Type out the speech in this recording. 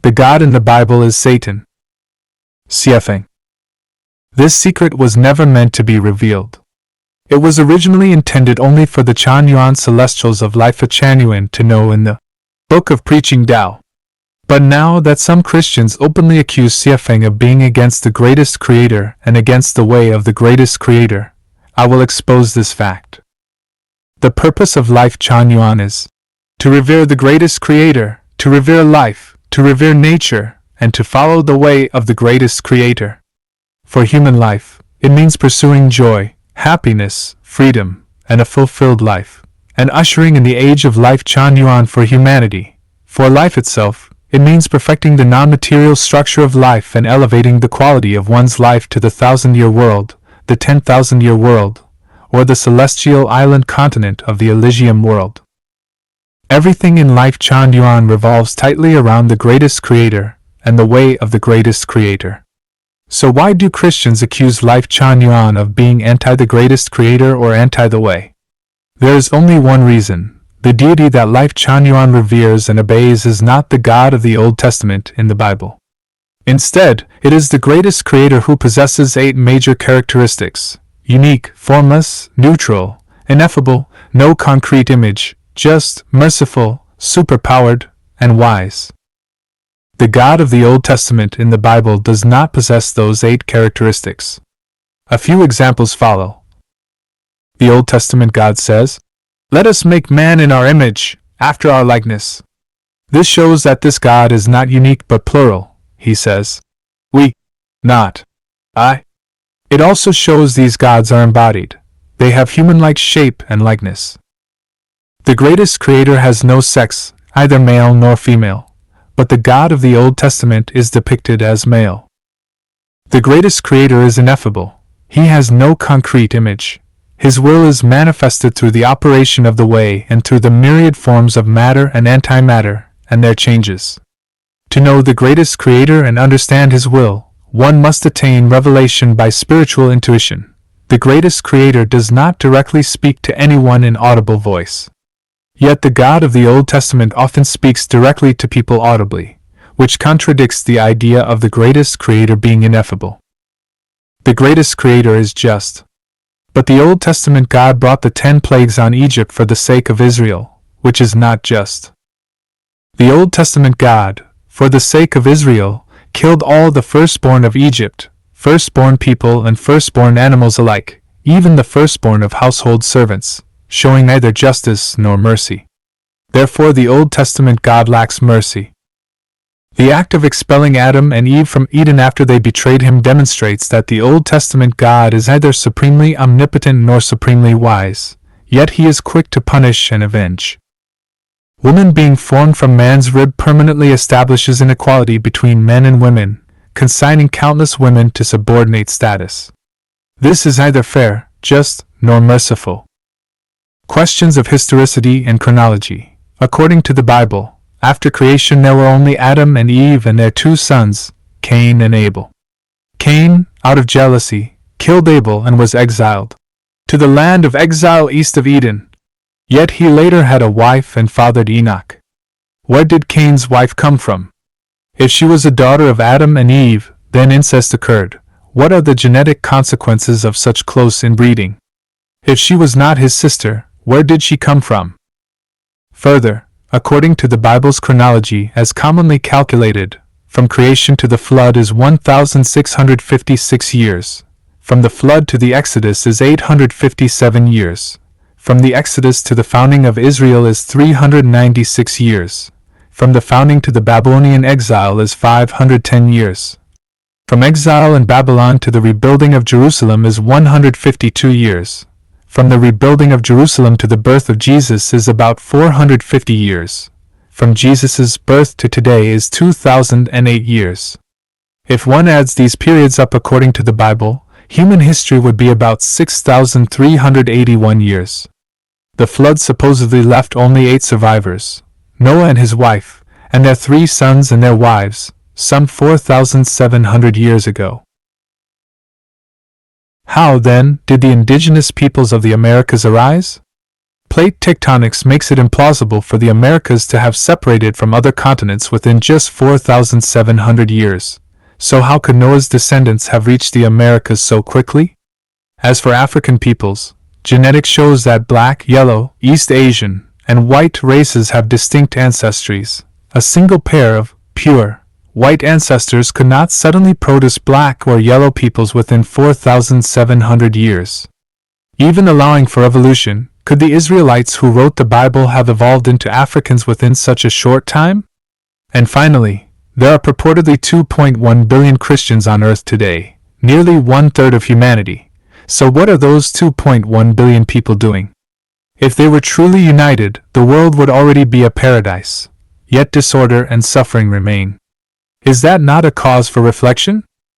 The God in the Bible is Satan. CFing. This secret was never meant to be revealed. It was originally intended only for the Chanyuan celestials of Lifechanyuan to know in the Book of Preaching Tao. But now that some Christians openly accuse CFing of being against the greatest creator and against the way of the greatest creator, I will expose this fact. The purpose of Lifechanyuan is to revere the greatest creator, to revere life, to revere nature, and to follow the way of the greatest creator. For human life, it means pursuing joy, happiness, freedom, and a fulfilled life, and ushering in the age of Lifechanyuan for humanity. For life itself, it means perfecting the non-material structure of life and elevating the quality of one's life to the 1,000-year world, the 10,000-year world, or the celestial island continent of the Elysium world. Everything in Lifechanyuan revolves tightly around the greatest creator and the way of the greatest creator. So why do Christians accuse Lifechanyuan of being anti the greatest creator or anti the way? There is only one reason. The deity that Lifechanyuan reveres and obeys is not the God of the Old Testament in the Bible. Instead, it is the greatest creator who possesses 8 major characteristics: unique, formless, neutral, ineffable, no concrete image, just, merciful, superpowered, and wise. The God of the Old Testament in the Bible does not possess those 8 characteristics. A few examples follow. The Old Testament God says, "Let us make man in our image, after our likeness." This shows that this God is not unique but plural. He says, "we," not "I." It also shows these gods are embodied. They have human-like shape and likeness. The greatest creator has no sex, either male nor female, but the God of the Old Testament is depicted as male. The greatest creator is ineffable. He has no concrete image. His will is manifested through the operation of the way and through the myriad forms of matter and antimatter, and their changes. To know the greatest creator and understand his will, one must attain revelation by spiritual intuition. The greatest creator does not directly speak to anyone in audible voice. Yet the God of the Old Testament often speaks directly to people audibly, which contradicts the idea of the greatest creator being ineffable. The greatest creator is just. But the Old Testament God brought the 10 plagues on Egypt for the sake of Israel, which is not just. The Old Testament God, for the sake of Israel, killed all the firstborn of Egypt, firstborn people and firstborn animals alike, even the firstborn of household servants, showing neither justice nor mercy. Therefore the Old Testament God lacks mercy. The act of expelling Adam and Eve from Eden after they betrayed him demonstrates that the Old Testament God is neither supremely omnipotent nor supremely wise, yet he is quick to punish and avenge. Woman being formed from man's rib permanently establishes inequality between men and women, consigning countless women to subordinate status. This is neither fair, just, nor merciful. Questions of historicity and chronology. According to the Bible, after creation there were only Adam and Eve and their 2 sons, Cain and Abel. Cain, out of jealousy, killed Abel and was exiled to the land of exile east of Eden. Yet he later had a wife and fathered Enoch. Where did Cain's wife come from? If she was a daughter of Adam and Eve, then incest occurred. What are the genetic consequences of such close inbreeding? If she was not his sister, where did she come from? Further, according to the Bible's chronology as commonly calculated, from creation to the flood is 1,656 years. From the flood to the Exodus is 857 years. From the Exodus to the founding of Israel is 396 years. From the founding to the Babylonian exile is 510 years. From exile in Babylon to the rebuilding of Jerusalem is 152 years. From the rebuilding of Jerusalem to the birth of Jesus is about 450 years. From Jesus' birth to today is 2008 years. If one adds these periods up according to the Bible, human history would be about 6,381 years. The flood supposedly left only 8 survivors, Noah and his wife, and their 3 sons and their wives, some 4,700 years ago. How, then, did the indigenous peoples of the Americas arise? Plate tectonics makes it implausible for the Americas to have separated from other continents within just 4,700 years. So how could Noah's descendants have reached the Americas so quickly? As for African peoples, genetics shows that black, yellow, East Asian, and white races have distinct ancestries. A single pair of pure, white ancestors could not suddenly produce black or yellow peoples within 4,700 years. Even allowing for evolution, could the Israelites who wrote the Bible have evolved into Africans within such a short time? And finally, there are purportedly 2.1 billion Christians on Earth today, nearly one-third of humanity. So what are those 2.1 billion people doing? If they were truly united, the world would already be a paradise. Yet disorder and suffering remain. Is that not a cause for reflection?